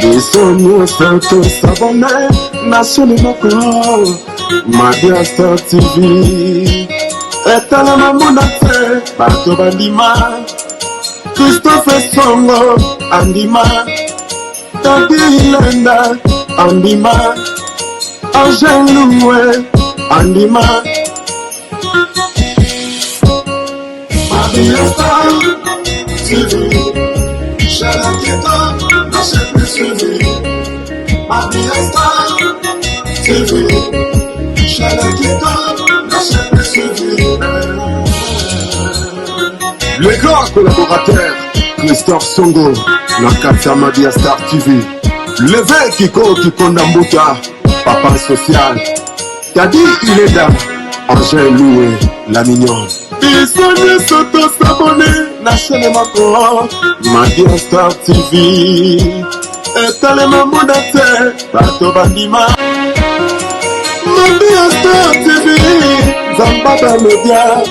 Bisogno stato s'abbonare nationale con Madia Star TV e tala mamunate Bato Bandima Christopher Songo Andima Tati Lenda Andima Angel Loué Andima Madia Star TV Shalakita National TV Madia Star TV Shalakita National TV. Les grands collaborateurs Christophe Songo Nakatia Madia Star TV L'évêque qui Kondambuta Papa Social Tadi Ileda Angel Loué La Mignonne Bisogno sotto s'abonner National Macron Madia Star TV Etale mamudate Bato Bandima Madia Star TV Zambada Media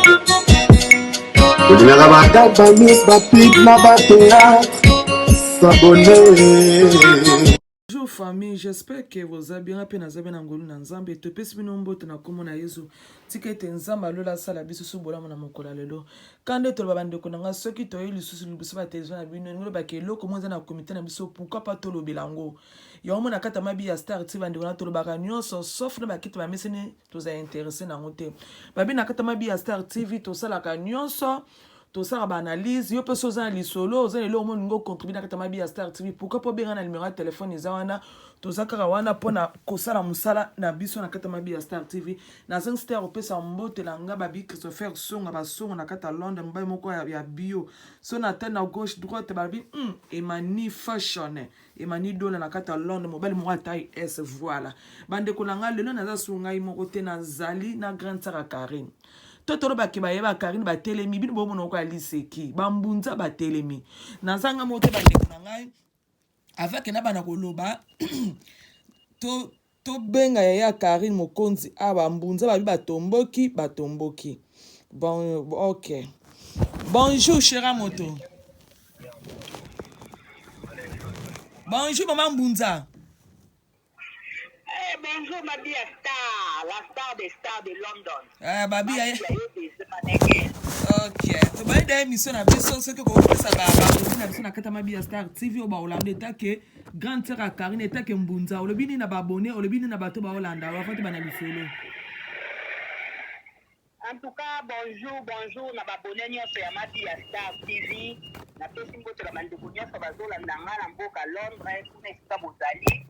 Bonjour famille, j'espère que vous avez bien appris à Zaben Angolu Nanzambe. Te pesi binombo te na komo na Yesu. Tikete nzamba lola sala biso subola na mokola lelo. Kande to babande ko nanga soki to yeli susu biso ba télévision na bino ngolo ba ke loko monza na comité na biso pourquoi pas tolo bilango. Ya omona kata mabi ya Star TV bande na tolo baka nyonso sauf na ba kiti ba mesene to za intéressé na ngote. Babi na kata mabi ya Star TV to sala ka nyonso. To ça ba analyse yo peso za li solo za le mo ngo contribuer na kata mabi ya Star TV pourquoi pas bien na numéro de téléphone izawana to zakara wana pona kosala musala na biso na kata mabi ya Star TV na 5 star opesa mbote la nga babi Christopher Songa ba songa na kata Londres mbai moko ya bio so na tête na gauche droite babi Emani fashion Emani dona na kata Londres mobile mo taille S voilà bande ko nga lelo na za sunga imoko te na zali na grande sara Karine Totoro ba kibayeba Karine ba telemi bino bo monoko ya liseki bambunza ba telemi nazanga mote ba ndeko ngai avec na bana koloba to benga ya Karine Mokonzi aba mbunza ba batomboki bon OK bonjour chera moto bonjour maman Mbunza. Bonjour, Madia Star, la star des stars de London. Ah, babi, ok. To ba da émission na biso ce que ko pesa ba na biso na kata Madia Star TV o ba Hollande ta ke grande sœur Karine ta ke Mbunza o le bini na ba abonné o le bini na bato ba Hollande wa fati ba na bisolo. En tout cas, bonjour na ba abonné nyonso ya Madia Star TV. Na pesi mbote la mandeko nyonso bazolanda nga na mboka Londres kuna esika bozali.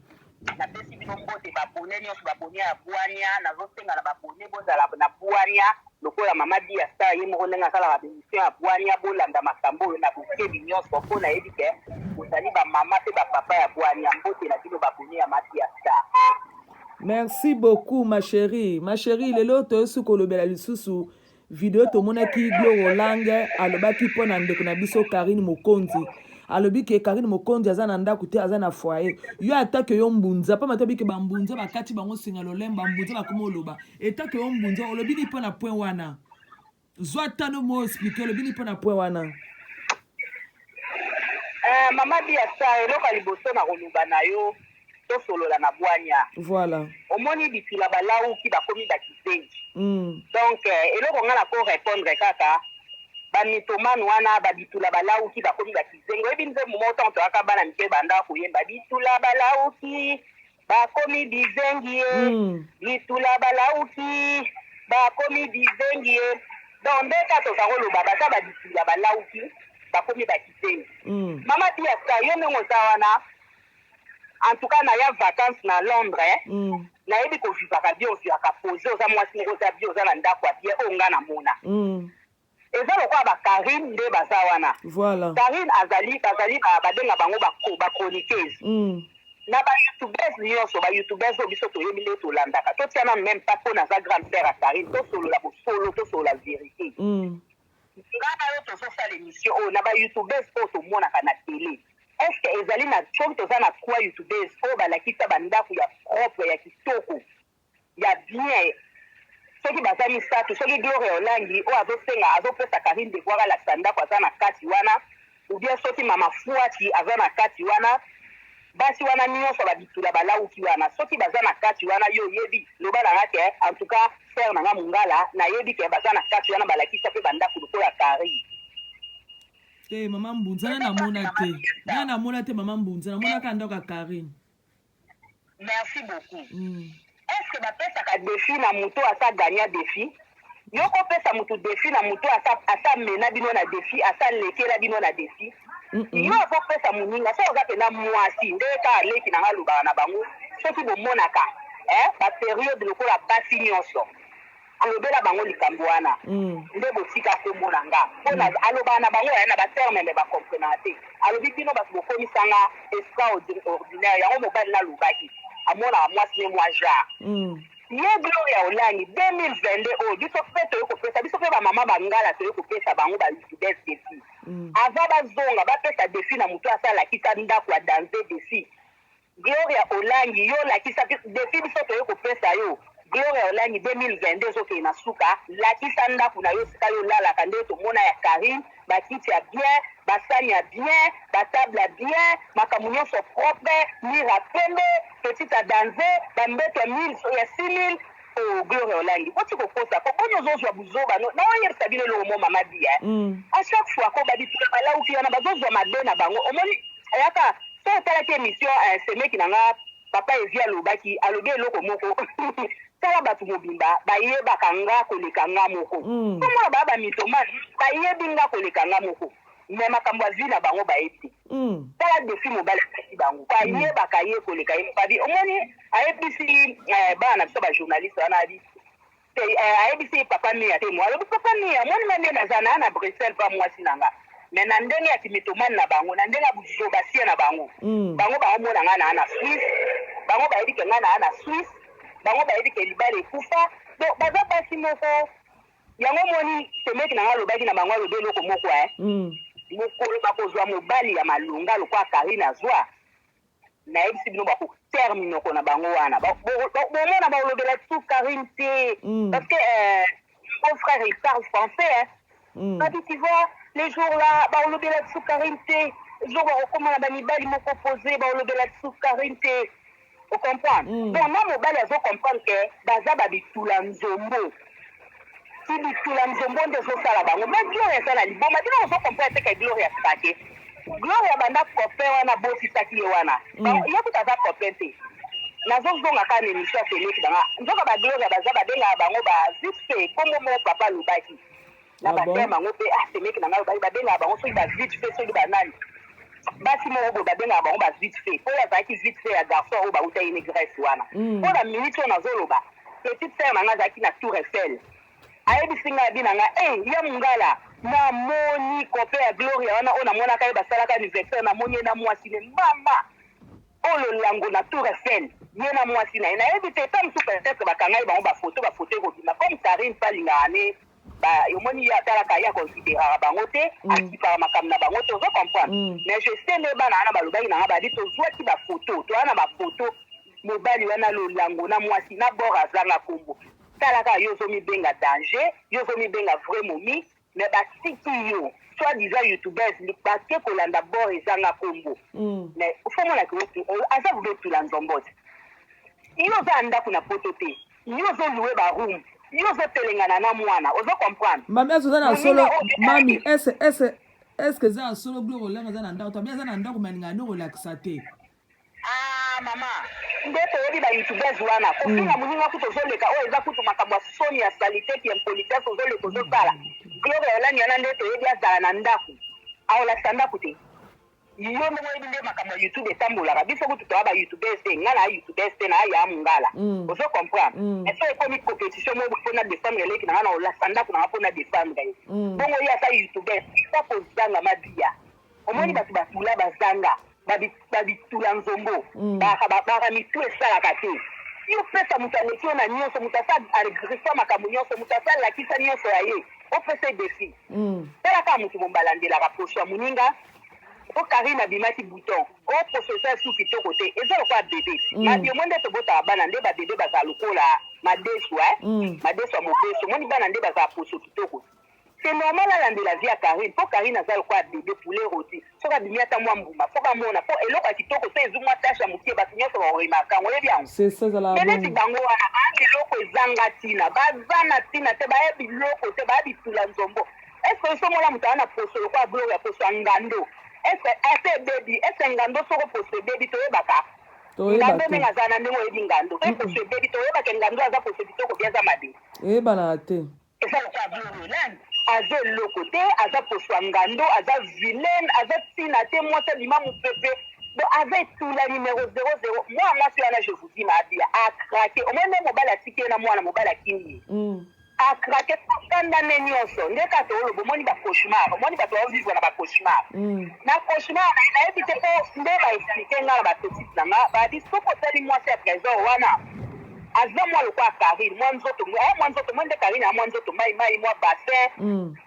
Na pesi bino mbote babone nyonso babone ya bwania nazosenga na babone bozala na bwania lokola mama Dia Star ye moko ndenge asala babemission ya bwania bolanda makambo oyo na bokebi nyonso mpo na yebi ke bozali bamama mpe bapapa ya bwania mbote na bino babone ya Madia Star. Merci beaucoup ma chérie lelo toyosu kolobela lisusu video tomonaki Glo Rolange alobaki mpo na ndeko na biso Karine Mokonzi alobi ke Karine Mokonzi aza na ndako te aza na foyer yo atake yo Mbunza pa matobi ke bambunza bakati bango singa lolemba Mbunza bakoma oloba etake yo Mbunza olobi ni pona point wana zwa tano mo expliquer olobi ni pona point wana mama Dia Star eloko liboso na koloba na yo to solola na bwania voilà omoni bitula balauki bakomi bakizengi donc eloko nga na ko répondre kaka bamitomane wana babitula balauki bakomi bakizengi oyebi nze momoto ntoaka bana mike banda koyemba bitula balauki bakomi bizengi ye bitula balauki bakomi bizengi ye donc nde ka toza koloba baza babitula balauki bakomi bakizengi mama Dia Star yo ndenge oza wana en tout cas na ya vacances na Londres nayebi kovivaka bien ozwaka pose oza mwasi moko oza bien oza na ndako ya bien oyo nga na mona eza lokola ba Karine nde baza wana voilà Karine bazali babenga bango bachroniqueuse na ba youtubers nyonso ba youtubers oyo biso toyebi nde tolandaka totiana même pas mpo naza grande sœur ya Karine tosolola bosolo tosolola vérité nga na yo tozosala émission oyo na ba youtubers oyo tomonaka na télé est-ce que ezali na soki toza na 3 youtubers oyo balakisa bandako ya propre ya kitoko ya bien soki baza misato soki Gloria Olangi o azopesa Karine devoir alakisa ndako aza na kati wana ou bien soki mama Fuati aza na kati wana basi wana nyonso babitula balauki wana soki baza na kati wana yo yebi loba nanga ke en tout cas frère nanga Mungala na yebi ke baza na kati wana balakisa mpe bandako lokola Karine te mama Mbunza na namona te mama Mbunza namonaka ndako ya Karine. Merci beaucoup. Est-ce que bapesaka défi na moto asa gagna défi yoko pesa moto défi na moto asa mena bino na défi asa lekela bino na défi yo akopesa moninga so oza pena mwasi nde ka aleki na nga lobaka na bango soki bomonaka baperiode lokola basi nyonso alobela bango likambo wana nde botika komona nga mpona alobaka na bango na baterme me bakomprena te alobi bino bato bokomisanga extraordinaire yango mobali nalobaki amonaka mwasi ne mwa genre ye Gloria Olangi 2022 oyo biso mpe toye kopesa biso mpe bamama bangala toye kopesa bango baludes defi ava bazonga bapesa defi na moto asalakisa ndako ya danse defi Gloria Olangi yo lakisa defi biso toye kopesa yo Gloria Olangi 2022 ezokende na suka lakisa ndako na yo sika yo lalaka nde tomona ya Karine bakiti ya bien basani ya bien batable ya bien makambo nyonso propre mire ya pembe petite ya danse bambeto ya 6000 o Gloria Olangi oti kokosa po bonyo ozozwa buzoba na oyebisa bino eloko mo mama bia a chaque fois ko babitula balauki wana bazozwa mabe na bango omoni ayaka so otalaki émission semeki na nga papa Evia alobaki alobi eloko moko tala bato mobimba bayebaka nga koleka nga moko komona baya bamitomane bayebi nga koleka nga moko me makambo azwi na bango bayebi tala defi mobali apesi bango bayebaka ye koleka ye babi omoni ayebisi bana na biso bajournaliste wana abi ayebisi papa mia te mo alobi papa mia moni mande naza na Bruxelles pa mwasi na nga me na ndenge ya kimitomane na bango na ndenge ya buzobasie na bango bango baomona nga na Suisse bango bayebi ke nga na Suisse bango bayebi ke libala ekufa donc baza basi moko yango moni semeki na nga alobaki na bango alobi eloko moko mokolo bakozwa mobali ya malonga lokwa Karine azwa nayebisi bino bakotermine oko na bango wana bomona baolobela tu Karine te parce que mon frère il parle français babi tu vois les jours là baolobela tu Karine te jour bakokoma na bamibali moko posé baolobela tu Karine te o comprendre bon na mobali azocomprendre ke baza babitula nzombo si bitula nzombo nde ezosala bango ma Gloria ezala liboma tina ozocomprendre te ke Gloria asake Gloria banda copain wana bosisaki ye wana ye kuta aza copain te nazozonga kaka na émission ya seleki banga nzoka bagloria baza babengaka bango vite fait kombo moko papa alobaki na bateme bango mpe semeki na ngai lobaki babengaka bango soki vite fait soki banani basi moko boye babengaka bango vite fait po oyo azalaki vite fait ya garçon oyo bauta ye ne grèce wana mpo na minute oyo nazoloba petite sere na ngai azalaki na Tour Eiffel ayebisi ngai abi na ngai ya Mungala namoni kope ya Gloria wana oyo namonaka ye basalaka anniversaire namoni ye na mwasi ne mama oyo lolango na Tour Eiffel ye na mwasi na ye nayebi te ta mosu peut-être bakangai bango bafoto ekobima comme Karine mpe alingaka ne omoni ye atalaka ye akonsideraka bango te akipaka makambo na bango te ozo comprendre mais je sais nde bana wana balobaki na nga babi tozwaki bafoto toya na bafoto mobali wana lolango na mwasi na bor azanga kombo talaka yo ozomibenga danger yo ozomibenga vrai momi mais batiki yo soi-disant youtubers bake kolanda bor ezanga kombo mais ofomonaki aza kobetula nzombo te yo oza ndako na poto te yo ozoluwe baroom yo ozotelengana na mwana ozo comprendre mami azo na solo mami est-ce que za solo Gloria Olangi za na ndako tabi za na ndako maninga no relaxa te mama nde toyebi bayoutubers wana kofinga moninga kutu ozoleka oyo eza kutu makambo ya soni ya salite ti impolitesse ozoleka ozosala Gloria Olangi wana nde toyebi azala na ndako aolakisa ndako te yo ndenge oyebi nde makambo ya youtube etambolaka biso kutu toya bayoutubers te nga na youtubers te na aya Mungala ozo comprendre eso ekomi compétition moko mpona défendre eleki na nga na olakisa ndako na nga mpona défendre ye bongo ye asa youtubers ta kozanga mabia omoni bato batula bazanga babitula nzombo bakamitu esalaka te yo pesa moto aleki yo na nyonso moto asa agresa makambo nyonso moto asa alakisa nyonso ya ye opesa defi talaka moto bombalandelaka posho ya moninga po Karine abimaki bouton o processeur sous kitoko te eza lokola bébé na biomo nde tobotaka bana nde babebe bazala lokola madesu madesu ya mobeso moni bana nde bazala poso kitoko c'est normal alandela vie ya Karine po Karine aza lokola bébé poulet rôti soki abimi ata mwa mbuma fo bamona po eloko ya kitoko so ezumwa tashe ya mokie bato nyonso baoremaka yango oyebi yango neti bango wana eloko ezanga ntina baza na ntina te bayebi biloko te bayebi tula nzombo est-ce que somona moto ana poso lokola biloko ya poso ya ngando ese bebi ese ngando soko poso ebebi toyebaka ngando ndenge aza na ndenge oyebi ngando so poso ebebi toyebaka ngando aza poso kitoko bi aza mabe eyebanaka te eza lokola biloko elani aza eloko te aza poso ya ngando aza vilaine aza ntina te mwasi abima mopepe donc aza etula numéro 00 mwana mwasi wana je vous dis mabia akrake omoi nde mobali atiki ye na mwana mobali akini akrake tokandane nyonso nde kaka olobo omoni bacauchemar omoni bato baovivre na bacauchemar na cauchemar nayebi te mpo nde baexplike nga na bapetite na nga badi soki otali mwasi ya trésor wana aza mwa lokola Karine mwa nzoto mwa nde Karine ya mwa nzoto mai mwa bassin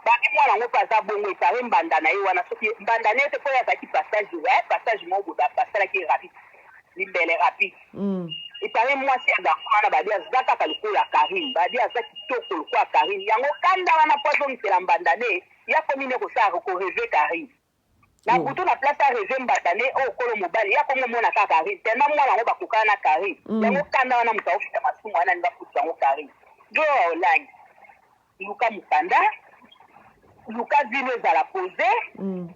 baki mwana yango mpe aza bongo etare mbanda na ye wana soki mbanda na ye te mpo ye azalaki passage moko basalaki rapide limbele rapide etare mwasi ya garçon wana badi aza kaka lokola Karine badi aza kitoko lokola Karine yango kanda wana mpo azongisela mbanda ne ya komi ne kosala koreve Karine na butu na place areve mbanda ne oyo okolo mobali ya kongo mona kaka Karine tena mwana yango bakokana na Karine yango kanda wana moto aofita masumu wana ni bafuta yango Karine jo olangi luka mokanda luka vino ezala pose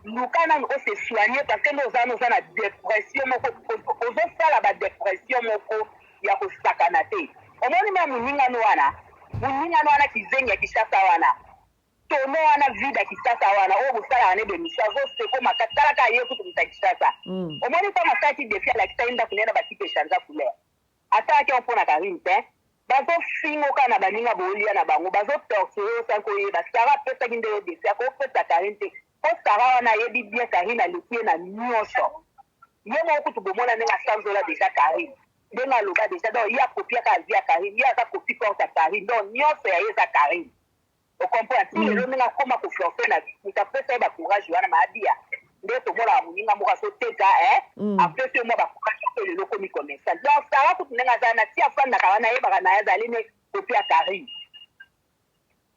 luka nanu ose soigne parce que nde oza na dépression moko ozosala badepression moko ya kosakana te omoni me moningano wana kizengi ya Kinshasa wana tono wana vide ya Kinshasa wana oyo bosalaka ne bemission azoseko makasi talaka ye kutu moto ya Kinshasa omoni mpo masalaki defi alakisa ye ndako nena batipe echange couleur asalaki yo mpo na Karine te bazofingoka na baninga bolia na bango bazotorture osanko oyeba Sara apesaki nde yo defi akopesa Karine te mpo Sara wana ayebi bien Karine aleki ye na nyonso ye moko kutu bomona ndenge asanzola deja Karine ndenge aloba deja donc ye akopiaka avi ya Karine ye aza kopi porte ya Karine donc nyonso ya ye eza Karine okomprendre ti lelo ndenge akóma koforce na moto apesa ye bacourage wana maabia nde tomonaka moninga moko azoteka apesi yo mwa bacourage oyo lelo okomi commerçant donc Sara kutu ndenge aza na ti afandaka wana ayebaka na ye azali ne kopi ya Karine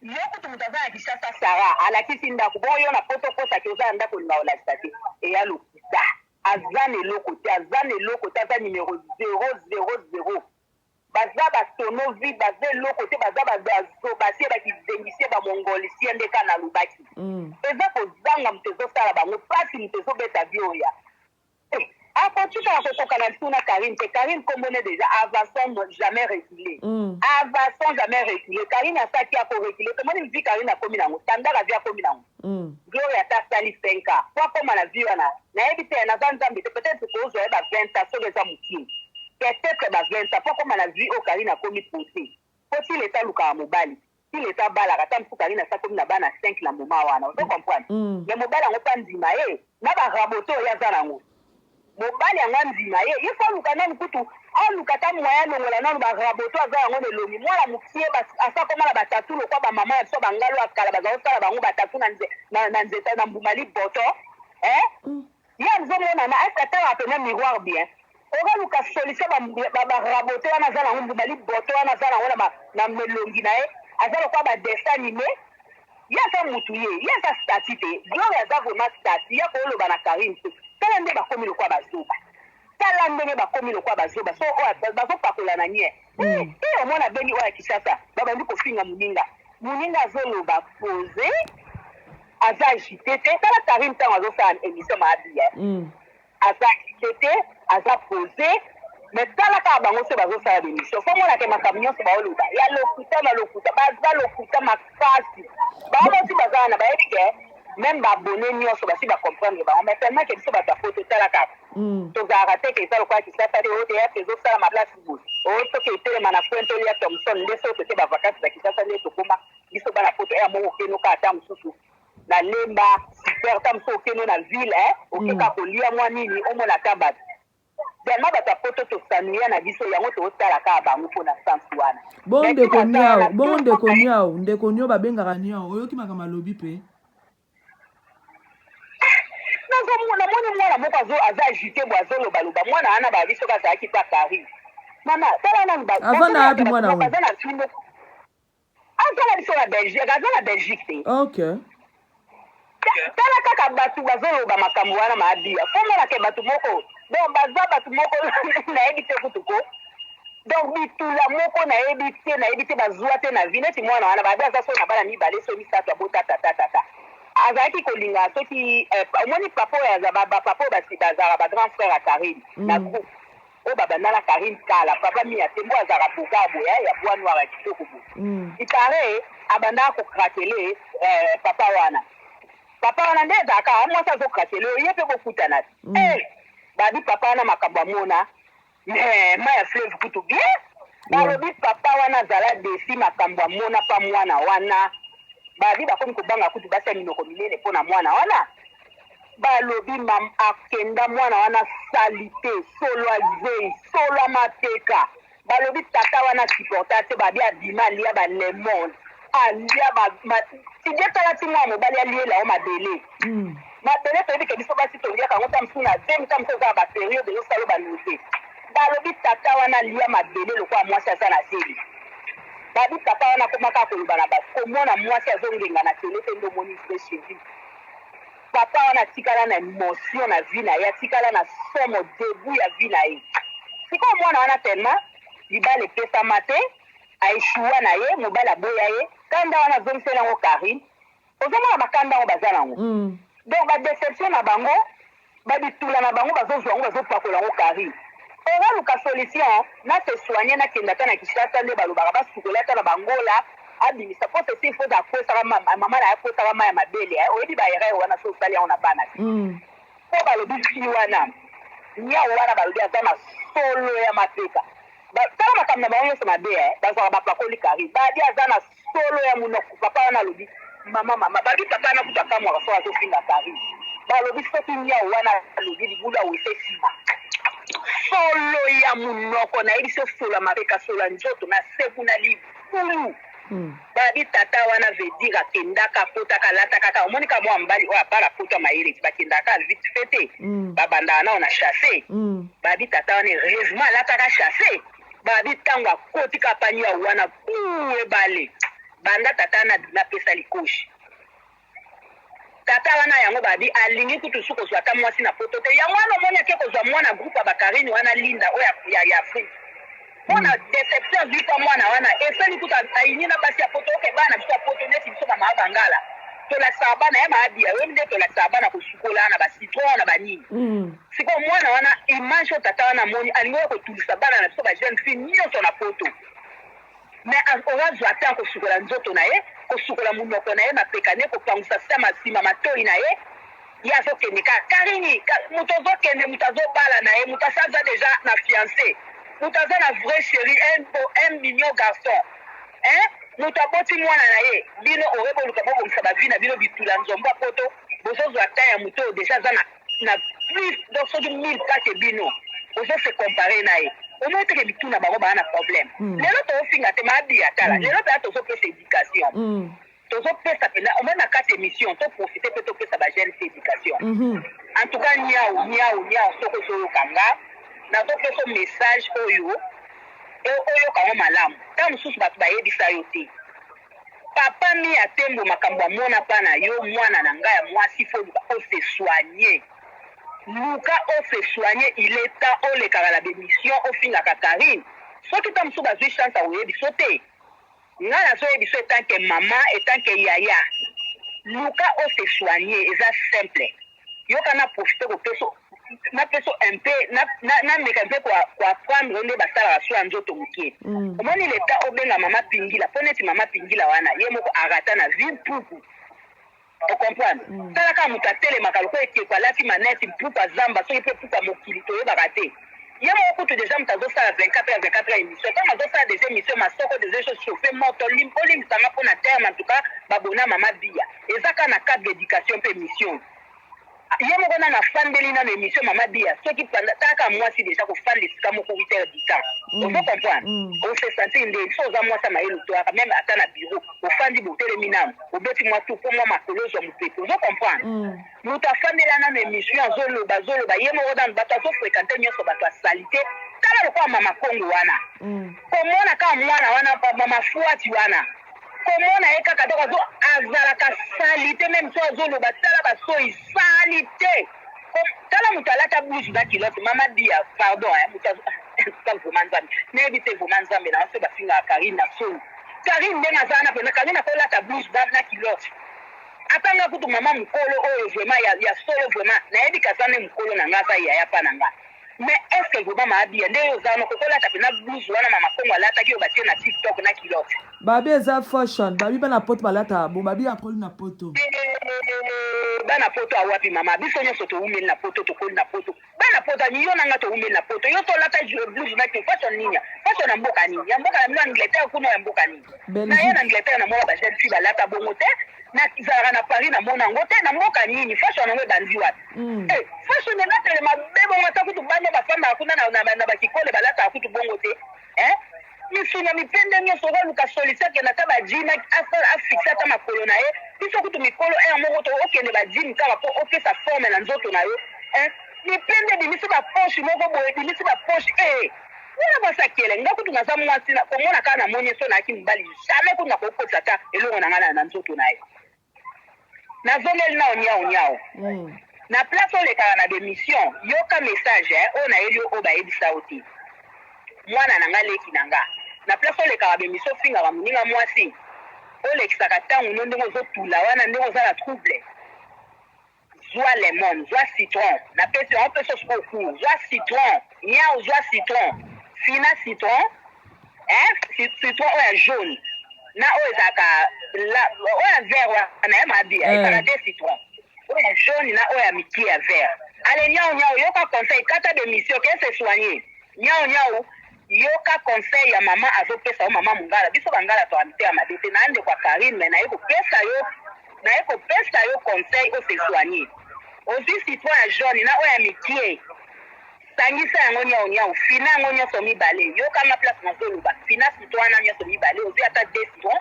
yo kutu moto aza na Kinshasa Sara alakisi ndako bongo yo na poto okosaki oza na ndako olinga olakisa te eya lokuta aza na eloko te aza numero 000 baza batono vide baza eloko te baza babazo basie bakizengisie bamongolisien nde ka na lubaki eza kozanga moto ezosala bango mpasi moto ezobeta vi oya apotikala kokoka na ntuna Karine te Karine kombone deja avançons jamais reculé Karine asaki akorekule tomoni vi Karine akomi nango tandaka vi akomi nango gloria ata asali 5 ans po akóma na vi wana nayebi te naza nzambe te peut-être kozwa ye ba 20 ans soki eza mokili peut-être ba 20 ans po akóma na vi oyo Karine akomi pote po ti leta alukaka mobali ti leta abalaka ata mosu Karine asa komi na bana 5 na moma wana ozo comprendre me mobali yango mpa ndima ye na barabote oyo aza nango mobali yango andima ye ye fo aluka nanu kutu aluka ta moya alongola nanu baraboto aza yango na elongi mwana mokie asa koma na batatu lokwa bamama ya biso bangalo akala bazakosala bango batatu na nzeta na mbuma liboto ye azomonana eske atala pene miroir bien okaluka solution baraboto wana aza nango mbuma liboto wana aza nango na melongi na ye aza lokwa badessin anime ye aza mutu ye aza stati te gloire aza vraiment stati ya kooloba na Karine te tala nde bakomi lokwa bazoba so bazopakola na nye omona bengi oyo ya Kinshasa babandi kofinga moninga azoloba pose aza agite te tala Karine ntango azosala émission maabia aza agite te aza pose me tala kaka bango so bazosala bémission fo monake makambo nyonso baoloba ya lokuta baza lokuta makasi bango mosi baza wana bayebi ke même babone nyonso basi bacomprendre bango mais tellement ke biso bato apoto tala kaka tozalaka te ke eza lokola Kinshasa te oyo teyate ezosala maplace bouse oyo soki etelema na pointe olia Thomson nde so tote bavakansi na Kinshasa nde tokóma biso bana poto eya moko okenoka ata mosusu na lemba super ata mosusu okeno na ville okeka kolia mwa nini omona ata bato tellement bato apoto tosanuya na biso yango tozotala kaka bango mpo na sansi wana bongo ndeko niao babengaka niao oyoki makambo alobi mpe namoni mwana moko aza agité bo azoloba mwana wana babi soki azalaki pa Paris mama tala nani avant na yapi mwana ngo aza na filme aza na biso na Belgique aza na Belgique te okay tala kaka bato bazoloba makambo wana maabia fomonake bato moko donc baza bato moko nayebi te kutuko donc bitula moko nayebi te bazwa te na vi neti mwana wana babi aza so na bana mibale so misato abotatatata azalaki kolinga soki omoni papa oyo aza bapapa oyo bazalaka bagrand frère ya Karine na groupe oyo babandala Karine kala papa miya te mbo azalaka bogabo ya bois noir ya kitoko bo ikare abandaka kokrakele papa wana nde ezalaka mwasi azokrakele oyo ye mpe bokutana te babi papa wana makambo amona ma ya fleuve kutu bien balobi papa wana azala desi makambo amona pa mwana wana babi bakomi kobanga kutu basi ya minoko minene mpo na mwana wana balobi akenda mwana wana salite solo azei solo amateka balobi tata wana supporta te babi abima alia balemon alia tidie tala ti mwana mobali aliela o mabele mabele toyebi ke biso basi toliaka yango ta mosu na zemi ta mosu eza na baperiode ezosala banumu te balobi tata wana alia mabele lokola mwasi aza na zeli babi papa wana komaka koloba na bato komona mwasi azongenga na tele te ndomoni se chéri papa wana atikala na émotion na vie na ye atikala na somo début ya vie na ye sikoyo mwana wana tellement libala epesama te aeshuwa na ye mobali aboya ye kanda wana azomisela yango Karine ozomona bakanda yango baza nango donc badeception na bango babitula na bango bazozwa yango bazopakola yango Karine owaluka solution na se soigner nakenda ata na Kinshasa nde balobaka basukola ata na bangola abimisa po sesi ifo akwesaka mama na ye akwesaka ma ya mabele oyebi baerreur wana so osali yango na bana te po balobi fi wana nyao wana balobi aza na solo ya mapeka tala makambo na bango nyonso mabe bazwaka bapakoli Karine babi aza na solo ya monoko papa wana alobi mama babi papa wana kutu akamwaka so azofinga Karine balobi soki nyao wana alobi libulu awese nsima solo ya munoko nayebi so solo mapeka solo ya nzoto na sepu na libulu babi tata wana vedire akendaka akotaka alataka kaka omonika mwa mbali oyo abala poto mayele bakendaka vite fait te babandaka nao na chasse babi tata wana heureusement alataka chasse babi ntango akotika pani ya wana ebale banda tata wana napesa likoshi tata wana yango babi alingi kutu su kozwa ata mwasi na poto te yango wana omoni ake kozwa mwana groupe ya bakarine wana linda oyo ya afrique mpona deception zwika mwana wana esali kutu ayini na basi ya poto oke bana biso ya poto neti biso bamaya bangala tolakisaka bana ye maabia oyebi nde tolakisaka bana kosukola na bacitron na banini sikoyo mwana wana image oyo tata wana amoni alingi oyo kotulisa bana na biso bajeune fille nyonso na poto mais owazwa ata kosukola nzoto na ye kosukola munoko na ye mapeka ne kopangwisa nsima nsima matoi na ye ye azokende kaka Karini moto azokende moto azobala na ye moto asaza deja na fiancé moto aza na vrai chéri un million garçon moto aboti mwana na ye bino oreboluka bobongisa bavi na bino bitula nzombo poto bozozwa ata ya moto oyo deja aza na plus donc soki 1000 kake bino ozose compare na ye omoi teke bituna bango baa na problème lelo tozofinga te maabia tala lelo mpenza tozopesa éducation tozopesa mpenza omoi na kati émission toprofite mpe topesa bajeune te éducation en tout cas niao soko ozoyokanga nazopesa message oyo oyokango malamu ntango mosusu bato bayebisa yo te papa mi atembo makambo amona mpa na yo mwana na ngai ya mwasi fo luka ose soigne luka ose soigne ileta olekaka na bémission ofingaka Karine soki ta mosusu bazwi chance akoyebiso te ngai nazoyebiso etanke mama etanke yaya luka ose soigne eza simple yoka na profite kopesa napesa un peu nameka mpe koapprendre nde basalaka so ya nzoto mokie omoni leta obenga mama pingila mpo neti mama pingila wana ye moko arata na vie mpuku ocomprendre talaka moto atelemaka lokola ekeko alati maneti mpuku azamba soki mpe mpuku ya mokili toyebaka te ye moko kutu deja moto azosala 24 émission ntango azosala des émission masoko des choses chauffe moto olimbisanga mpo na terme en tout cas babona mama bia eza kaka na cadre d'éducation mpe émission ye moko na fandeli na émission Mama Dia ceux qui pendant taka moi si déjà ko fandeli sika moko 8h du temps on peut comprendre on se sentir des choses à moi ça m'a élu toi même à na bureau au fandi botere minam au beti moi tout pour moi makolo zo mupeto on peut comprendre nous ta fandeli na émission zolo bazolo ba ye moko dans bato so fréquenter nyoso bato salité kala ko mama Kongo wana komona ka mwana wana mama fuati wana komona eka kadoko zo azalaka salité même so zolo batala baso salité tala mutalata bouge ba kilote Mama Dia pardon mutazo vraiment mais vite vraiment nzambe na so bafinga Karine na so Karine ndenga zana pena Karine ko la ta bouge ba na kilote atanga kutu mama mukolo oyo vraiment ya solo vraiment na ebi kasane mukolo na ngasa ya pa na nga mais est-ce que vraiment Mama Dia ndeyo zana ko la ta pena bouge wana mama Kongo alata ki obatie na TikTok na kilote babi eza fashion babi bana poto balata bo babi akoli na poto bana poto awapi mama biso nyoso to umeli na poto to koli na poto bana poto ni yo nanga to umeli na poto yo to lata blues na ke fashion ninya fashion na mboka ni ya mboka na Angleterre kuno ya mboka ni na ya na Angleterre na mona ba jeune fille balata bongo te na kizara na Paris na mona ngote na mboka ni fashion na bandi wapi fashion na tele mabebo ngata kutu banya ba famba kuna na ba kikole balata kutu bongo te misunya mipende nyoso ko luka solisa ke na taba jina afixa ta makolo na ye biso kutu mikolo moko to okende ba jini kala po oke sa forme na nzoto na yo mipende bimisi ba poche moko boye bimisi ba poche wala basa kele ngakutu ngaza mwasi na komona kana monye so na kimbali jamais kuna ko kotsa ta elongo na ngala na nzoto na ye na zomeli na onyao na place ole kana na démission yoka message ona elio oba ebisa oti mwana na nga leki na nga na place oleka ba miso finga ba muninga mwasi olekisaka tangu no ndenge ozotula wana ndenge ozala trouble zwa lemon zwa citron na pesi on peut sauce beaucoup zwa citron nyao zwa citron fina citron citron oya jaune na oyezaka la oya vert na ya mabi ezaka de citron oya jaune na oya miki ya vert ale nyao yoka conseil kata de mission que se soigner nyao yoka conseil ya mama azopesa o mama mungala biso bangala to amite ya madete na ande kwa Karine mais na yeko pesa yo conseil o se soigner aussi citron jaune na oya mikie sangisa yango nyao fina yango nyoso mibale yoka na place na zoluba fina citron na nyoso mibale ozi ata deux citron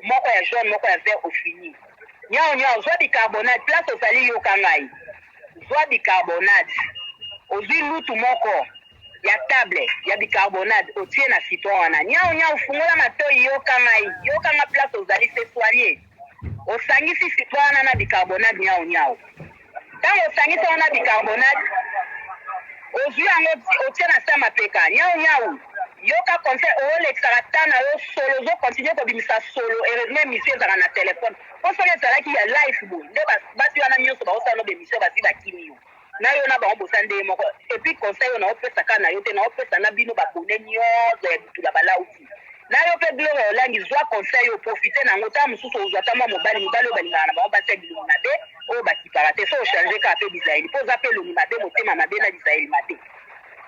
moko ya jaune moko ya vert au fini nyao zwa bicarbonate place osali yoka ngai zwa bicarbonate ozi lutu moko ya table ya bicarbonate otie na citron wana nyao fungola matoi yoka nga place ozali se soigner osangisi citron na bicarbonate nyao tango osangisi wana bicarbonate ozwi yango otie na sa mapeka nyao yoka conseil olekisaka tana yo solo ozo continue kobimisa solo heureusement mission ezaka na telefone po solo ezalaki ya life boy nde basi wana nyonso baosala no bemission basi bakimi yo na yo na bango bosa nde moko et puis conseil yo na opesa ka na yo te na opesa na bino bakone nyonso ya bitula balauti na yo pe gloire olangi zwa conseil yo profite na ngo ta mosusu ozwa tama mobali oyo balingana na bango batia bilongi mabe oyo bakipaka te so ochange ka pe bisaeli mpo oza pe elongi mabe motema mabe na bisaeli mabe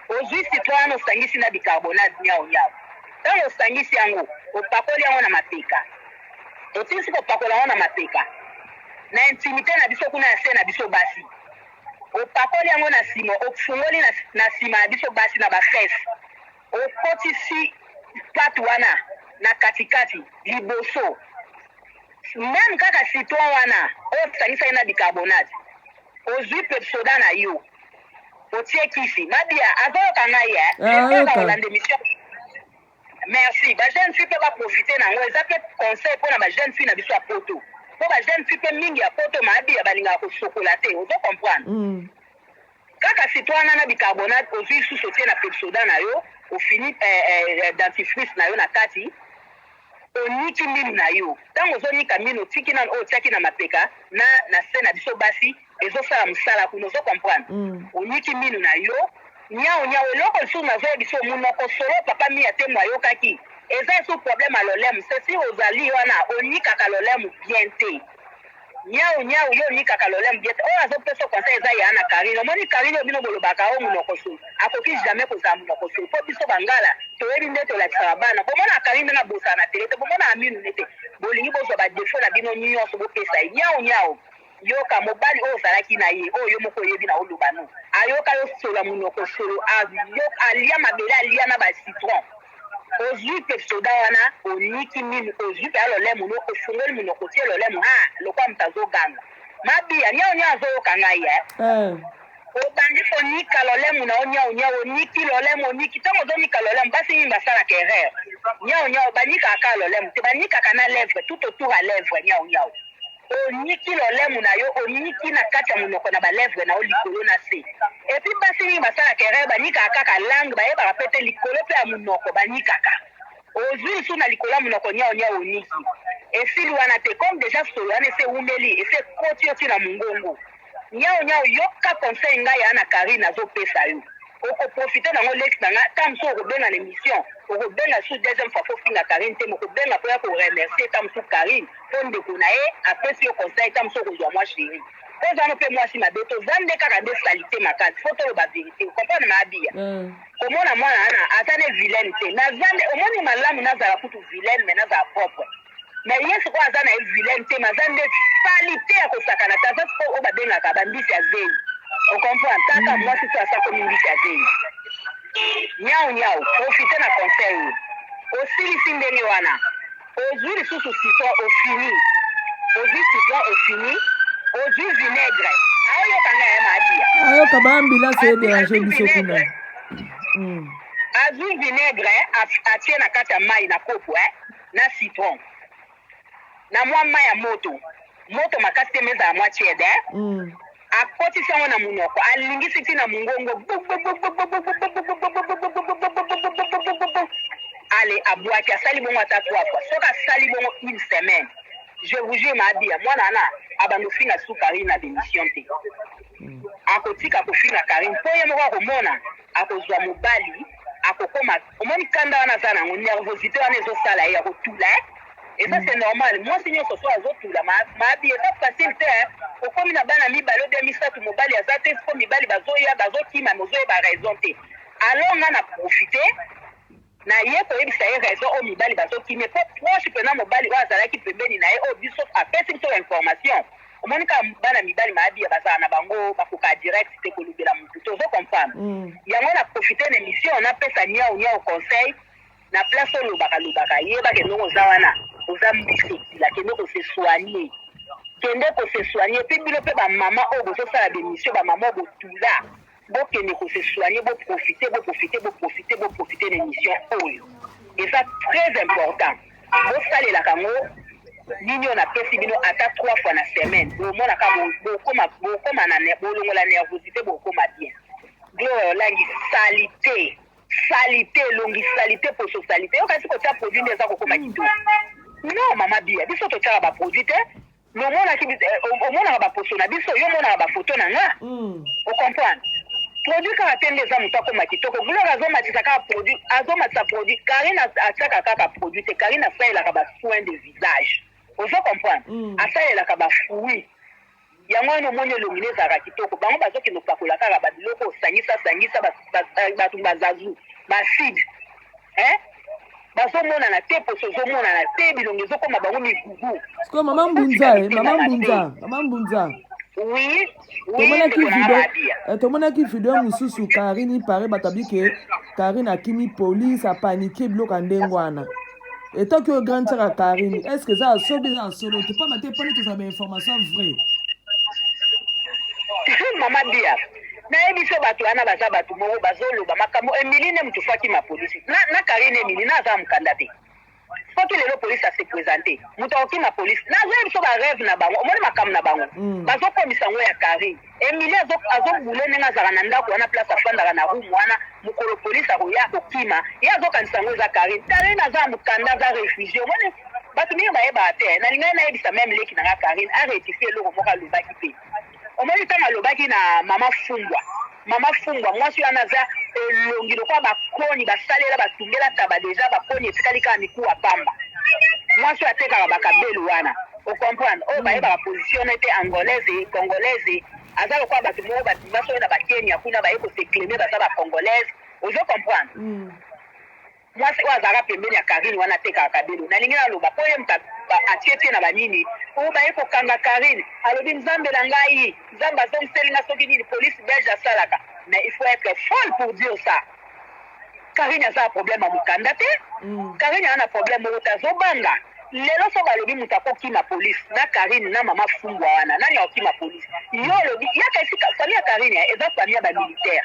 ozwi citron osangisi na bicarbonate nyao ntango osangisi yango opakoli yango na mapeka otisi kopakola yango na mapeka na intimité na biso kuna ya se na biso basi opakoli yango na nsima ofungoli na nsima ya biso basi na bafese okotisi pate wana na katikati liboso même kaka citron wana osangisa ye na bicarbonate ozwi pepsoda na yo otie kisi Madia azoyoka ngai olanda émission merci bajeune fille mpe baprofite nango eza mpe conseil mpona bajeune fille na biso ya poto mpo bajeune fille mpe mingi ya poto Madia balingaka kosokola te ozo comprendre kaka citron na bicarbonate ozwi susu otie na pepsoda na yo ofini dentifrice na yo na kati oniki minu na yo ntango ozonika minu otiki nano oyo otiaki na mapeka na se na biso basi ezosala mosala kuna ozo comprendre oniki minu na yo nyao eloko lisusu nazoyebisa omunoko solo papa mi ya temo ayokaki eza esu problème ya lolemu sesi ozali wana onikaka lolemu bien te nyao yo onikaka lolemu bien te oyo azopesa conseil eza ya na Karine omoni Karine obino bolobaka o munoko solo akoki jamais kozala munoko solo mpo biso bangala toyebi nde tolakisaka bana bomona Karine na bosana na tele te bomona aminu nete bolingi bozwa badefo na bino nyonso bopesa ye nyao yoka mobali oyo ozalaki na ye oyo yo moko oyebi na oloba no ayoka yo sola munoko solo alia mabele alia na bacitron ozwi pe soda wana oniki mini ozwi pe alolemo no ofungoli munoko otie lolemo lokwa moto azoganga mabia nyao azoyoka ngai obandi konika lolemo na onyao oniki lolemo oniki ntango ozonika lolemo basi mingi basalaka erreur nyao banikaka lolemo te banikaka na lèvre tout autour à lèvre nyao oniki lolemo na yo oniki na kati ya monoko na balèvre na yo likolo na se epuis basi mingi basalaka erreur banikaka kaka langue bayebaka pe te likolo mpe ya monoko banikaka ozwi lisu na likolo ya monoko nyao oniki esili wana te comme déjà solo wana ese ewumeli ese koti oti na mongongo nyao yoka conseil ngai ya na Karine azopesa yo okoprofite nango leki na nga ta mosu okobenga na émission okobenga su deuxième fois fo finga Karine te mokobenga mpo ya koremercier ta mosu Karine mpo ndeko na ye apesi yo conseil ta mosu okozwa mwa chéri ozano mpe mwasi mabe toza nde kaka nde salite makasi fo toloba vérité okomprendre maabia komona mwana wana aza ne vilaine te naza nde omoni malamu nazala kutu vilaine me nazala propre mais ye sikoyo aza na ye vilaine te maza nde salite ya kosakana te aza sikoyo oyo babengaka bambisi ya vei okomprendre kaka mwasi so asakomi mbisi ya vei nyao profite na conseil oyo osilisi ndenge wana ozwi lisusu citron ofini ozwi citron ofini ozwi vinaigre ayokanga ya maadia ayoka baambulance edérange biso kuna azwi vinaigre atie na kati ya mai na kopo na citron na mwa mai ya moto makasi te meza ya mwa tiede akotisi yango na munoko alingisi ti na mongongo ale abwaki asali bongo ata 3 fois soki asali bongo une semaine je vous jure maabia mwana wana abanda ofinga su Karine na démission te akotika kofinga Karine mpo ye moko akomona akozwa mobali akokoma omoni kanda wana aza nango nervosité wana ezosala ye akotula et ça c'est normal mwasi nyonso so azotula maabi eza facile te okomi na bana mibale ode misato mobali aza te siko mibali bazoya bazokima mozoyeba raison te alors nga na profite na ye koyebisa ye raison oyo mibali bazokime mpo proche mpena mobali oyo azalaki pembeni na ye oyo biso apesi biso information omoni kaka bana mibali maabiya bazala na bango bakoka direct te kolobela motu te ozokomprendre yango na profite na émission napesa nyao conseil na place oyo lobaka yebake ndenge oza wana oza mbisokila kende kosesoigne mpe bino mpe bamama oyo bozosala bémission bamama oyo botula bokende kosesoigne boprofite na émission oyo eza très important bosalelaka yango nini oyo napesi bino ata 3 fois na semaine bomonaka bokoma na bolongola nervosité bokoma bien gloire olangi salite elongi salite poso salite yo kasi kotia produit nde eza kokoma kitoko non mama bia biso totiaka baproduit te omonaka baposo na biso yo omonaka bafoto na nga ocomprendre produit kaka te nde eza moto akoma kitoko gloire azomatisa kaka produit azomatisa produit Karine atiaka kaka produit te Karine asalelaka basoin de visage ozo comprendre asalelaka bafruit yango wana omoni elongi nde ezalaka kitoko bango bazokende kopakola kaka babiloko osangisa bato bazazu baside bazomonana te poso ozomonana te bilongi ezokoma bango migugu siko mama mbunza oui tomonaki video mosusu Karine pare bato abike Karine akimi police apanike biloko ya ndenge wana etoki oyo grande sœur ya Karine est ce que eza asobi eza asolo topama te mponi tozala bainformation vrai mama bia nayebi biso bato wana baza bato moko bazoloba makambo emili nde moto faki mapolisi na Karine emili naza mokanda te soki lelo polisi ase présente moto akokima polisi nazoyebi biso barêve na bango omoni makambo na bango bazokomisa yango ya Karine emili azobule ndenge azalaka na ndako wana place afandaka na rumu wana mokolo polisi akoya akokima ye azokanisa yango eza Karine aza mokanda aza réfugie omoni bato mingi bayebaka te nalingai nayebisa meme leki nanga Karine arectifie eloko moko alobaki mpe omoni ntango alobaki na mama fumbwa mwasi wana aza elongi lokola bakoni basalela batungela taba deja bakoni etikali kaka mikuwa pamba mwasi oyo atekaka bakabelu wana ocomprendre oyo bayebaka positione te angolaise congolaise aza lokola bato moko baso oyo na bakenya kuna baye kosekleme baza bacongolaise ozo comprendre mwasi oyo azalaka pembeni ya Karine wana atekaka kabelu nalingi naloba po ye atiete na banini o ba eko kanga Karine alobi nzambe na ngai nzambe azongiselinga soki nini police belge asalaka mais il faut être folle pour dire ça. Karine aza na problème ya mokanda te Karine aza na problème moko te azobanga lelo so balobi moto akokima polise na Karine na mama fungwa wana nani akokima polise yo olobi yaka esika famille ya Karine eza famille ya bamilitaire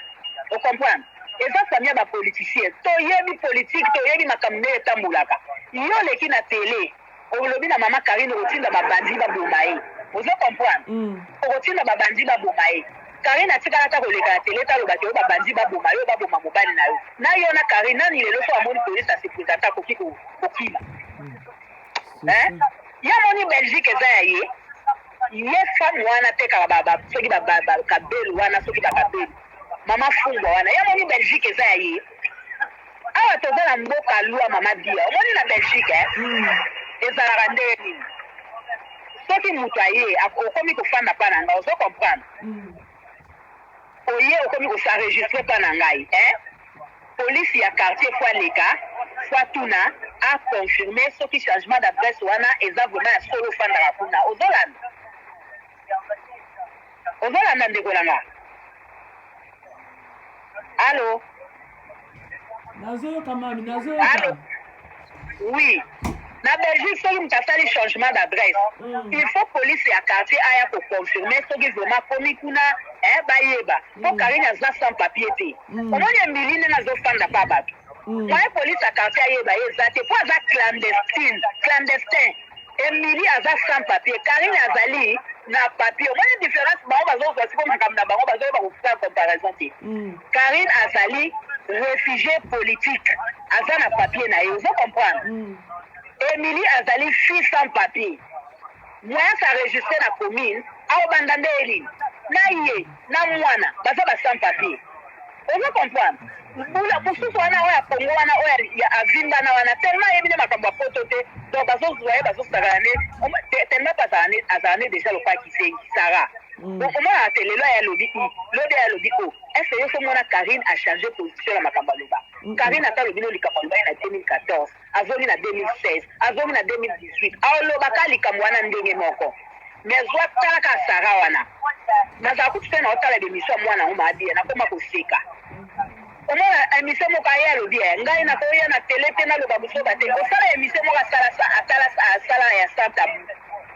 ocomprendre eza famille ya bapoliticien toyebi politique toyebi makambo nde etambulaka yo oleki na tele olobi na mama Karine okotinda babandi baboma ye ozo comprendre okotinda babandi baboma ye Karine atikala ta koleka na tele talobaki oyo babandi baboma yo baboma mobali na yo na yo na Karine nani lelo so amoni polise asepresente akoki kokima ya moni Belgique eza ya ye femme wana te kaka soki bakabelu wana soki bakabelu mama fungwa wana ya moni Belgique eza ya ye awa toza na mboka lua mama bia omoni na Belgique ezalaka ndenge nini soki moto aye okomi kofanda mpa na ngai ozo comprendre oye okomi kosenregistre mpa na ngai polisi ya quartier fo aleka fo atuna aconfirme soki changement d'adresse wana eza vraiment ya solo ofandaka kuna ozolanda ndeko nanga allo nazoyoka mami nazoyoka oui na Belgique soki moto asali changement d'adresse il faut police ya quartier aya koconfirme soki vraiment komi kuna bayeba mpo Karine aza sans papier te omoni embili nde nazofanda mpa bato moye police ya quartier ayeba ye eza te mpo aza clandestin emili aza sans papier Karine azali na papier omoni différence bango bazozwa siko makambo na bango bazoyeba kofuta comparaison te Karine azali réfugié politique aza na papier na ye ozo comprendre Emily azali fille sans papier moyen s'enregistrer na commune aobanda nde elini na ye na mwana baza ba sans papier ozo comprendre bula mosusu wana oyo ya Congo wana oyo ya avimbana wana tellement yebi nde makambo ya poto te donc bazozwa ye bazosakana ne tellement azala ne déjà lokola kisengi Sara donc omona te lelo ayalobi lode ayalobi o est-ce yo somona Karine a changé position na makambo aloba Karine ata lobi no likambo aloba ye na 2014 azongi na 2016 azongi na 2018 aolobaka likambo wana ndenge moko mais zwa talaka Sara wana nazala kuti mpe na otala bemission ya mwana ngo maabia nakoma koseka omona émission moko aye alobi ngai nakoya na tele mpe naloba bosoba te osala émission moko asala ya santabu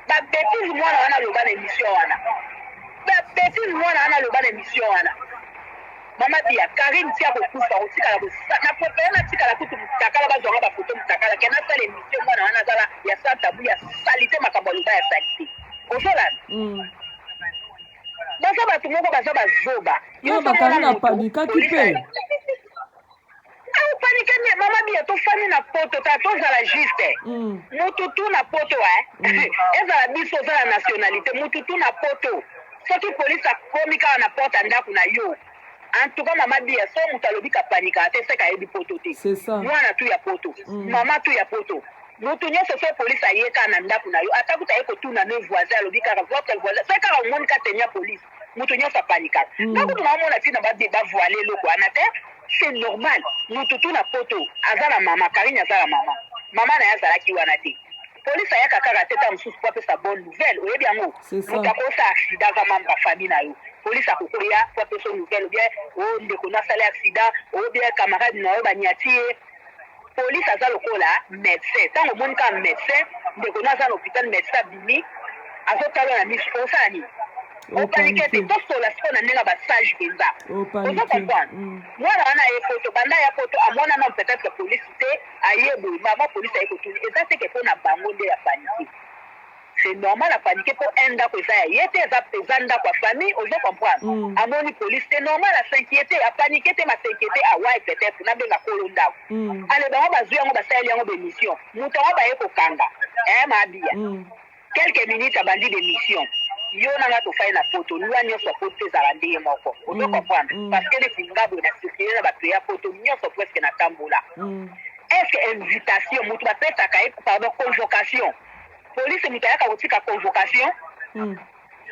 babétise mwana wana aloba na émission wana babétise mwana wana aloba na émission wana mama bia Karine tia kokufa otikala na prefere natikala kutu mutakala bazwanga bafoto mutakala ke nasala émission mwana wana azala ya santabu ya salite makambo aloba ya salite ozolanda baza bato moko baza bazoba bakangi na panikaki mpe aopanike mie mama bia tofandi na poto ta tozala juste mutu tu na poto ezala biso ozala nationalité mutu tu na poto soki polise akomi kaka na porte ya ndako na yo en tout cas mama bia so moto alobi kapanika te seka ayebi poto te mwana tu ya poto mama tu ya poto mutu nyonso so polise aye kaka na ndako na yo ata kuta aye kotuna ne voisin alobi kaka votre voisin se kaka omoni ka tenia polise mutu nyonso apanikaka nakutu naomona ntina bavoile eloko wana te c'est normal mutu tu na poto aza na mama Karine aza na mama na ye azalaki wana te polise ayaka kaka te ta mosusu po apesa bonne nouvelle oyebi yango moto akosa accident aza membre ya famille na yo polise akokoya po apesa nouvelle obien o ndeko no asali accident obien camarade na yo baniati ye polise aza lokola médecin ntango omoni kaka médecin ndeko no aza na hôpital médecin abimi azotala na miso osala nini opanike te tosola siko na ndenge basage mpenza ozo comprendre mwana wana aye poto banda ya poto amona na peut-être polise te aye boye mama polise aye kotuni eza teke mpo na bango nde ya panike c'est normal apanike mpo un ndako eza ya ye te eza ndako ya famille ozo comprendre amoni polise te normal asinquiete apanike te masinquiete awaye peut-être nabenga kolo ndako ale bango bazwi yango basaleli yango bemission moto yango baye kokanga mabia quelques minutes abandi bemission yo nanga tofai na poto lwa nyonso poto ezala ndenge moko ozo comprendre parce que neti ngabo na circule na bato ya poto nyonso presque na tambola est-ce que invitation moto bapesaka ye pardon convocation police moto ayaka kotika convocation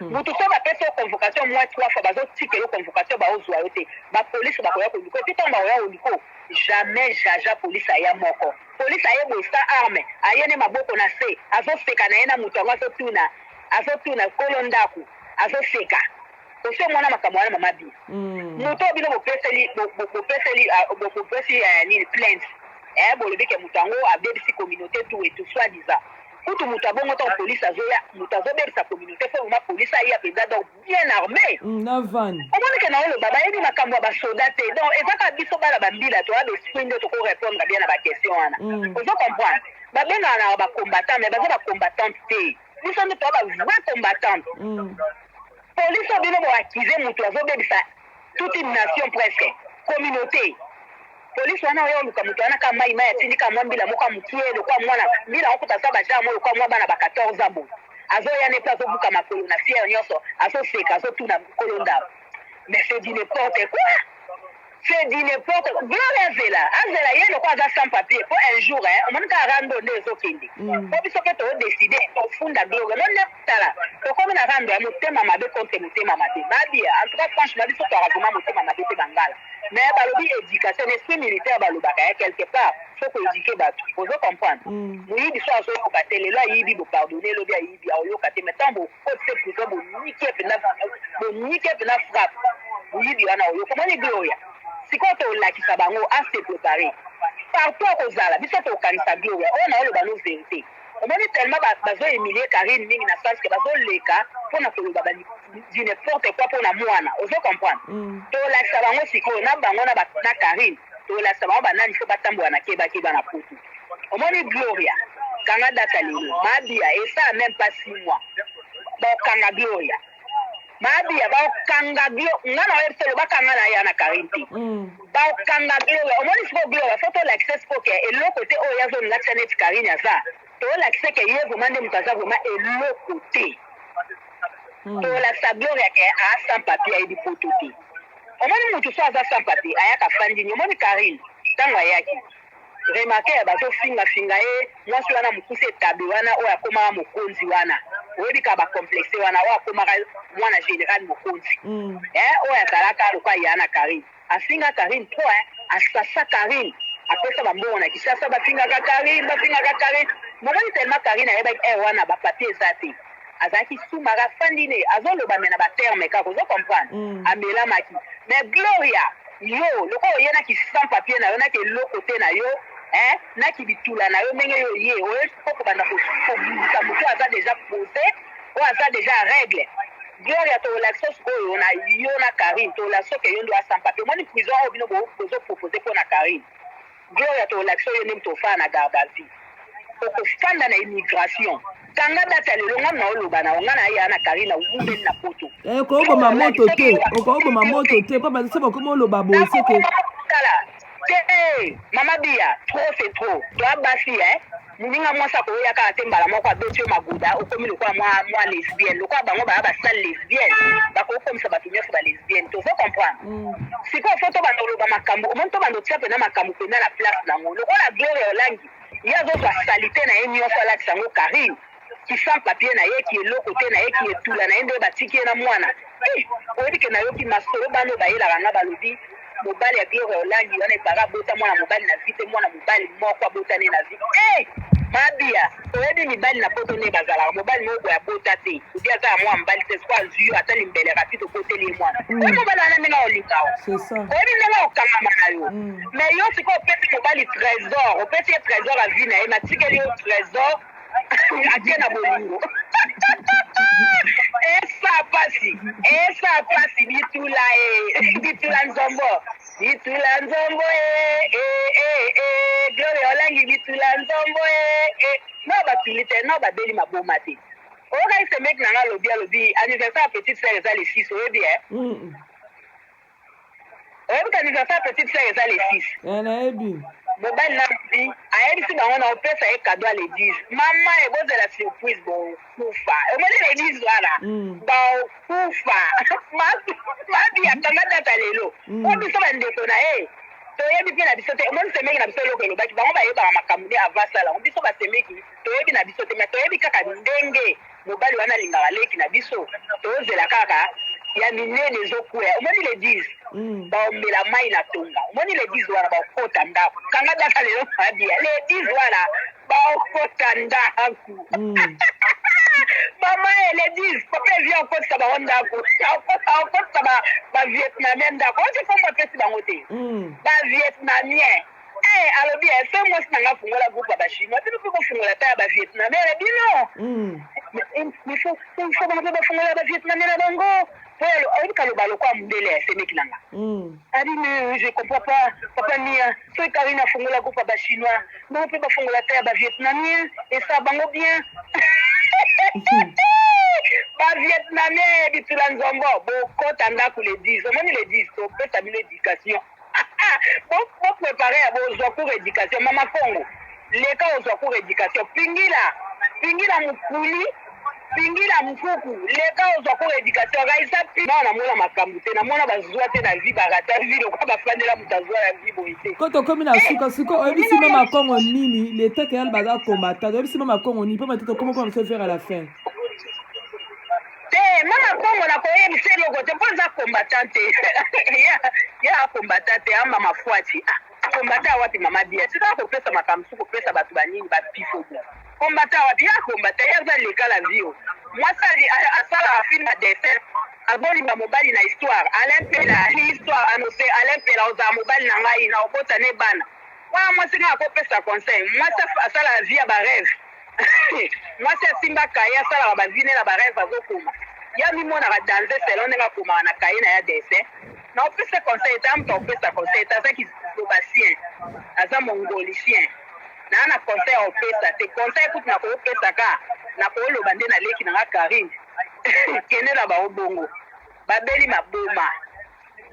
mutu so bapesa convocation moi 3 fois bazotikela convocation baozwa yo te bapolisi bakoya koliko epi ntango bakoya koliko jamais jaja polisi aya moko polisi aye boye sa arme aye ne maboko na se azoseka na ye na mutu yango azotuna kolo ndako azoseka ose mwana makambo wana mama bi mutu obino bopesi nini plainte bolobi ke mutu yango abebisi communauté tout et tout soit disant kutu mutu abongo ntango polisi azoya mutu azobebisa communauté fo ma polisi aye mpenza donc bien armé omoni ke na oloba bayebi makambo ya basoda te donc ezaka biso bana bambila toya besprit nde tokorépondre bien na baquestion wana ozo comprendre babengaka na bacombattant mais baza bacombattante te biso nde toya bavrai combattante polisi obino boakize mutu azobebisa toute une nation presque communauté polisi wana oyo oluka mutu wana ka mai atindika mwa mbila moko amukie lokwa mwana mbila okuta sa bajamo lokwa mwa bana ba 14 ans azoya ne place obuka makolo na fiere nyonso azoseka azotuna kolo ndako mais c'est du n'importe quoi c'est du n'importe quoi gloire azela ye lokwa aza sans papier po un jour omoni ka rando nde ezokende po biso mpe todeside tofunda gloire nonde tala tokomi na rando ya motema mabe contre motema mabe babia en tout cas franchement biso toarazoma motema mabe te bangala mais balobi éducation esprit militaire balobaka ya quelque part faut koéduke bato ozo comprendre moyibi so azoyoka te lelo ayibi bopardonne elobi ayibi aoyoka te mais ntango bokote prison bonike mpena frappe moyibi wana oyoka omoni gloria sikoyo tolakisa bango ase préparé partout akozala biso tokanisa gloria oyo na oloba no vérité omoni tellement bazoemilie karine mingi na sens ke bazoleka mpona koloba du n'importe quoi mpona mwana ozo comprendre tolakisa bango sikoyo na bango na karine tolakisa bango banani fo batambola na kebakeba na putu omoni gloria kanga data lelo mabia esala même pas 6 mois bakanga gloria mabia bakanga nga na oyebiselo bakanga na ya na karine te bakanga gloria omoni siko gloria fo tolakisa sikoke eloko te oyo yazonilakisa neti karine aza tolakisa ke ye vraiment nde moto aza vraiment eloko te tolakisa gloria ke aa sans papier ayebi poto te omoni mutu so aza sans papier ayaka fandini omoni karine ntango ayaki remarke bazofingafinga ye mwasi wana mokuse etabe wana oyo akomaka mokonzi wana oyebika bacomplexe wana oyo akomaka mwana général mokonzi oyo azalaka lokwa ya na karine afinga karine po asasa karine apesa bambongo na kisasa bafingaka karine momoni tellement karine ayebaki wana bapapie eza te azalaki sumaka fandine azoloba me na baterme kaka ozo comprendre amelamaki mais gloria yo loko oye naki sans papier na yo naki eloko te na yo naki bitula na yo ndenge yo ye oyo okobanda kobimisa moto aza déjà posé oyo aza déjà règle gloria tolakisa sikoyo na yo na karine tolakisa ke yo ndo a sans papier omoni prison oyo bino bozopropose mpo na karine gloria tolakisa oyo nde motofaa na garde à vue okofanda na immigration kanga data lelo nga na oloba na nga na ya na karina ubeli na poto okoboma moto te po bazisa bakoma oloba boye seke te mama bia trop c'est trop toi basi muninga mwasi akoyoya kaka te mbala moko abeti yo maguda okomi lokola mwa lesbienne lokola bango baya basale lesbienne bakokomisa bato nyonso balesbienne tozo comprendre sikoyo fo tobanda oloba makambo omoni tobanda otia mpena makambo mpena na place nango lokola gloria olangi ye azozwa salite na ye nyonso alakisa yango karine ki sans papier na ye ki eloko te na ye ki etula na ye nde batiki ye na mwana oyebi ke nayoki masolo bano bayelaka nga balobi mobali ya gloria olangi wana epara abota mwana mobali na vi te mwana mobali moko abotane na vi mabia oyebi mibali na poto nde bazalaka mobali moko boye abota te odi aza ya mwana mobali te siko azwi yo ata limbele rapide okoteli ye mwana oyo mobali wana ndenge olingao oyebi ndenge okangama na yo mais yo siko opesi mobali trésor opesi ye trésor ya vi na ye natikeli yo trésor atie na bolingo esa pasi bitula nzombo gloria olangi bitula nzombo no batuli te no babeli maboma te oyokai semeki nanga alobi anniversaire petite sœur eza le 6 oyebi oyebika anniversaire petite sœur eza le 6 nayebi mobali na bi ayebisi bango na opesa ye cadeau à l'église mama ebozela surprise bokufa omoni l'église wana bokufa mabi akanga data lelo o biso bandeko na ye toyebi mpe na biso te omoni semeki na biso eloko elobaki bango bayebaka makambo nde avasala biso basemeki toyebi na biso te mais toyebi kaka ndenge mobali wana lingaka leki na biso tozela kaka ya minene ezokwea omoni le 10 baomela mai na tonga omoni le 10 wana baokota ndako kanga data lelo mabia le 10 wana baokota ndako mama le 10 papa vient okotisa bango ndako okotisa bavietnamien ndako osi fombo apesi bango te bavietnamien alobi fe mwasi nanga fungola groupe ya bachinois bino mpe bofungola ta ya bavietnamien bino ifo bango mpe bafungola ya bavietnamien na bango oyebi kaloba lokwa mondele ya semeki nanga abi mais je comprends pas papa mia soki kari nafungola groupe ya bachinois bango mpe bafungola ta ya bavietnamien esa bango bien bavietnamien bitula nzombo bokota ndako le 10 omoni le 10 topesa bino éducation bopréparé ya bozwa cours éducation mama kongo leka ozwa cours éducation pingila mokuli pingila mkuku leka ozwa cours éducation kaisa pina namona makambo te namona bazwa te na vie barata vie lokwa bafandela moto azwa ya vie boye te koto komi na suka oyebisi me makongo nini leta keyali baza combattant oyebisi me makongo nini mpo matete komi koma moso vers à la fin te mama kongo nakoyebisa eloko te mpo aza combattant te ya combattant te amba mafwati combattant wapi mama bia tika kopesa makambo su kopesa bato banini bapifo combattant wapi ya combattant ya aza leka la vie mwasi asalaka film ya dessin abolimba mobali na histoire Alain Pela histoire anose Alain Pela ozala mobali na ngai na okota ne bana wana mwasi nga akopesa conseil mwasi asalaka vie ya barêve mwasi asimba kaye asalaka bavine na barêve azokoma ya mimonaka danse selon ndenge akomaka na kaye na ya dessin na opesa conseil ete amuta opesa conseil ete azaki zobasien aza mongolicien naa na conseil aopesa te conseil kutu na koopesaka na kooloba nde na leki nanga Karine kende na baobongo babeli maboma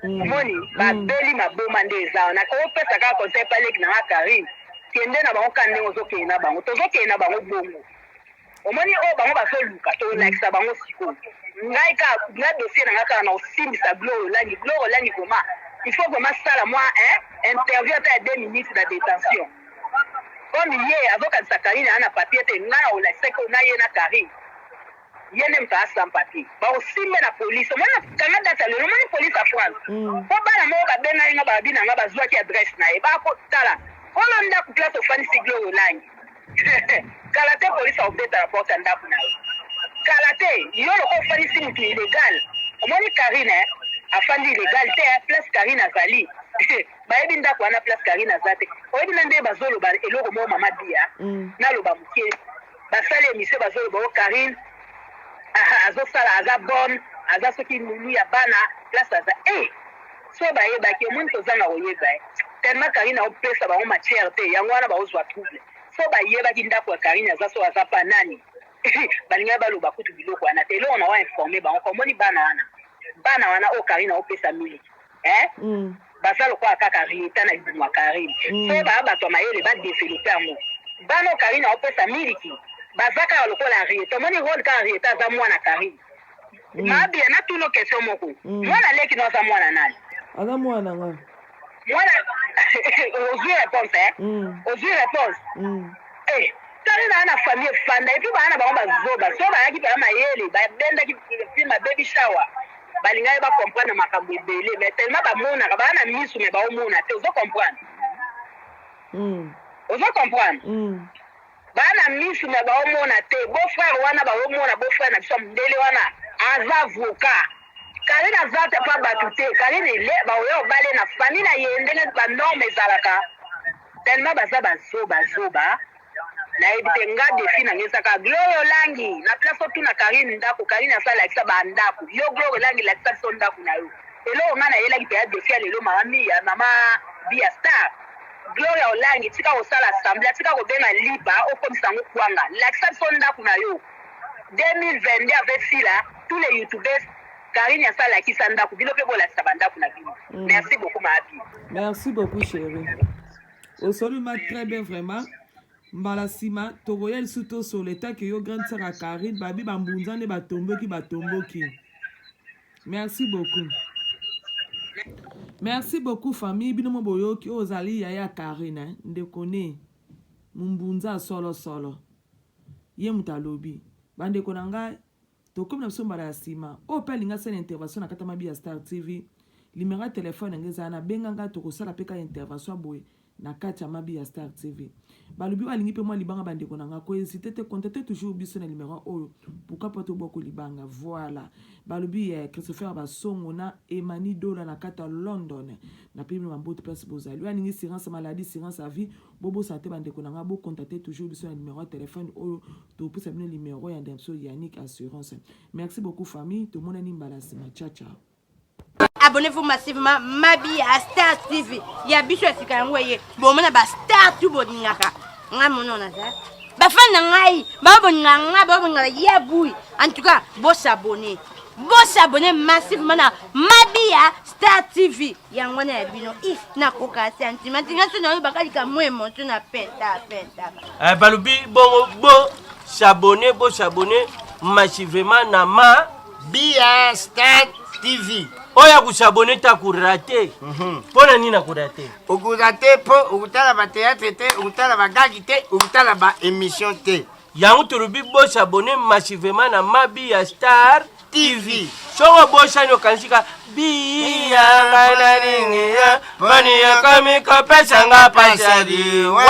omoni babeli maboma nde eza na koopesaka conseil pa leki nanga Karine kende na bango ka ndenge ozokende na bango tozokende na bango bongo omoni oyo bango bazoluka tolakisa bango sikoyo ngai ka na dossier nanga kaka na osimbisa Gloire Olangi koma il faut vraiment sala moi interview ata ya 2 minutes na détention comme ye azokanisa Karine ana papier te nga na olakisaki na ye na Karine ye nde moto asam papier baosimbe na polise omoni kanga data lelo omoni polise ya France po bana moko babengai nga babi na nga bazwaki adresse na ye bakotala olo ndako place ofandisi Gloire Olangi kala te polise aobeta na porte ya ndako na ye kala te yo loko ofandisi moto illégal omoni Karine afandi illégal te place Karine azali bayebi ndako wana place Karine aza te oyebi na nde bazoloba eloko moko mama bia naloba moke basali émission bazoloba o Karine azosala aza bonne aza soki nunu ya bana place aza so bayebaki omoni tozanga koyeba tellement Karine aopesa bango matière te yango wana baozwa trouble so bayebaki ndako ya Karine aza so aza pa nani balingai baloba kutu biloko wana te eloko na wa informe bango komoni bana wana oyo Karine aopesa miliki baza lokola kaka rieta na libumu ya Karine so baya bato ya mayele badevelope yango bana oyo Karine aopesa miliki baza kaka lokola rieta omoni role kaka rieta aza mwana Karine mabia na tuno question moko mwana leki no aza mwana nani aza mwana nga mwana ozwi réponse ozwi réponse Karine ana famille fanda epi bana bango bazoba so bayaki baya mayele babendaki film baby shower balingai bacomprendre makambo ebele mais tellement bamonaka baya na misu me baomona te ozocomprendre baya na misu me baomona te beau-frère wana baomona beau-frère na biso mondele wana aza avocat Karine aza te pa bato te Karine baoya obale na famille na ye ndenge banorme ezalaka tellement baza bazoba nayebi te nga defi nange ezaka Gloire Olangi na place otuna Karine ndako Karine asalakisa bandako yo Gloire Olangi lakisa biso ndako na yo eloko nga nayelaki mpe ya defi ya lelo mama bia star Gloire Olangi tika kosala assemblée tika kobenga liba okomisa yango kwanga lakisa biso ndako na yo 2022 avec fila tous les youtubers Karine asalakisa ndako bino mpe bolakisa bandako na bino merci beaucoup maabi merci beaucoup chérie osolima très bien vraiment mbala nsima tokoya lisusu toso leta ke yo grande sœur ya Karine babi bambunza nde batomboki merci beaucoup famille bino mo boyoki oyo ozali yaya Karine ndeko ne mumbunza solo ye moto alobi bande ko nanga to comme na biso mbala ya sima o pe linga sena intervention na kata mabi ya Star TV limera telefone ngeza na benganga to ko sala peka intervention boy na kati ya mabi ya Star TV balubi wa lingi pe moi libanga bande ko nanga ko hésiter te contacter toujours biso na numéro oyo pourquoi pas to boko libanga voilà balubi Christopher Basongo na Emani Dola na kata London na pe mboto place bozali wa lingi assurance maladie assurance à vie bobo santé bande ko nanga bo contacter toujours biso na numéro téléphone oyo to pesa bino numéro ya ndemso Yannick assurance. Merci beaucoup famille to mona ni mbala sima ciao ciao. Abonnez-vous massivement Mabi à Star TV. Il y a bicho sika yangoye. Bon mona ba Star tout boningaka. Nga monona za. Ba fan na ngai, ba boninganga, ba boningala yaboui. En tout cas, bo s'abonner. Bo s'abonner massivement na Mabi à Star TV. Yangona ya bino if na koka sentiment. Ngaso na yo bakali ka mo emotion na penta. Balubi bo s'abonner massivement na Mabi à Star TV. Oya kusabone ta kurate. Pona nina kurate. Ukurate po ukutala ba théâtre te, ukutala ba gagi te, ukutala ba émission te. Yangu turubi bo s'abonner massivement na Mabi ya Star TV. Songo bo shano kansika biya nganaringi ya bani ya kami kopesa nga pasadi wa.